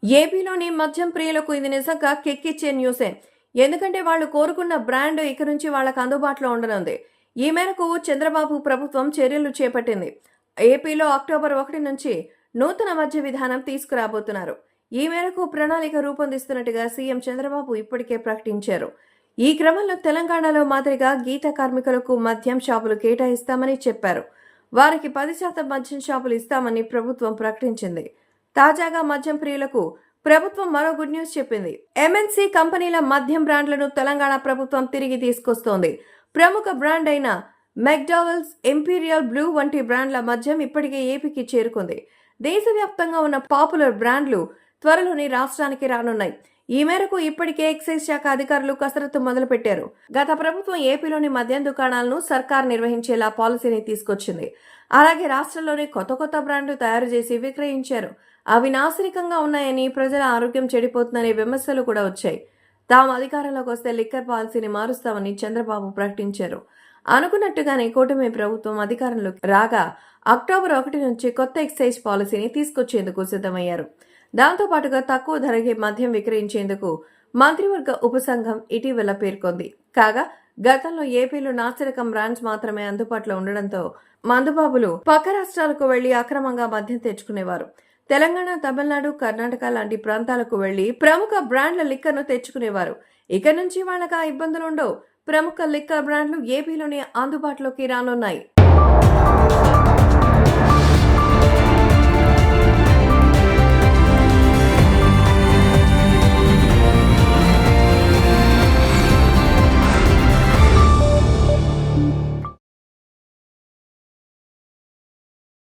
ఏపీలోని మద్యం ప్రియులకు ఇది నిజంగా కిక్కిచ్చే న్యూసే. ఎందుకంటే వాళ్ళు కోరుకున్న బ్రాండ్ ఇక నుంచి వాళ్ళకు అందుబాటులో ఉండనుంది. ఈ మేరకు చంద్రబాబు ప్రభుత్వం చర్యలు చేపట్టింది. ఏపీలో అక్టోబర్ 1 నుంచి నూతన మద్య విధానం తీసుకురాబోతున్నారు. ఈ మేరకు ప్రణాళిక రూపొందిస్తున్నట్టుగా సీఎం చంద్రబాబు ఇప్పటికే ప్రకటించారు. ఈ క్రమంలో తెలంగాణలో మాదిరిగా గీత కార్మికులకు మద్యం షాపులు కేటాయిస్తామని చెప్పారు. వారికి 10% మద్యం షాపులు ఇస్తామని ప్రభుత్వం ప్రకటించింది. తాజాగా మద్యం ప్రియులకు ప్రభుత్వం మరో గుడ్ న్యూస్ చెప్పింది. ఎంఎన్సీ కంపెనీల మద్యం బ్రాండ్లను తెలంగాణ ప్రభుత్వం తిరిగి తీసుకొస్తోంది. ప్రముఖ బ్రాండ్ అయిన మెక్డోవెల్స్, ఇంపీరియల్ బ్లూ వంటి బ్రాండ్ల మద్యం ఇప్పటికే ఏపీకి చేరుకుంది. దేశవ్యాప్తంగా ఉన్న పాపులర్ బ్రాండ్లు త్వరలోనే రాష్ట్రానికి రానున్నాయి. ఈ మేరకు ఇప్పటికే ఎక్సైజ్ శాఖ అధికారులు కసరత్తు మొదలుపెట్టారు. గత ప్రభుత్వం ఏపీలోని మద్యం దుకాణాలను సర్కార్ నిర్వహించేలా పాలసీని తీసుకొచ్చింది. అలాగే రాష్ట్రంలోని కొత్త బ్రాండ్లు తయారు చేసి విక్రయించారు. అవి నాసిరకంగా ఉన్నాయని, ప్రజల ఆరోగ్యం చెడిపోతుందనే విమర్శలు కూడా వచ్చాయి. తాము అధికారంలోకి వస్తే లిక్కర్ పాలసీని మారుస్తామని చంద్రబాబు ప్రకటించారు. అనుకున్నట్టుగానే కూటమి ప్రభుత్వం అధికారంలోకి రాగా అక్టోబర్ 1 నుంచి కొత్త ఎక్సైజ్ పాలసీని తీసుకొచ్చేందుకు సిద్ధమయ్యారు. దాంతో పాటుగా తక్కువ ధరకే మద్యం విక్రయించేందుకు మంత్రివర్గ ఉపసంఘం ఇటీవల పేర్కొంది. కాగా గతంలో ఏపీలో నాసిరకం బ్రాండ్స్ మాత్రమే అందుబాటులో ఉండడంతో మందుబాబులు పక్క రాష్ట్రాలకు వెళ్లి అక్రమంగా మద్యం తెచ్చుకునేవారు. తెలంగాణ, తమిళనాడు, కర్ణాటక లాంటి ప్రాంతాలకు వెళ్లి ప్రముఖ బ్రాండ్ల లిక్కర్ను తెచ్చుకునేవారు. ఇక నుంచి వాళ్ళకి ఆ ఇబ్బందులుండవు. ప్రముఖ లిక్కర్ బ్రాండ్లు ఏపీలోనే అందుబాటులోకి రానున్నాయి.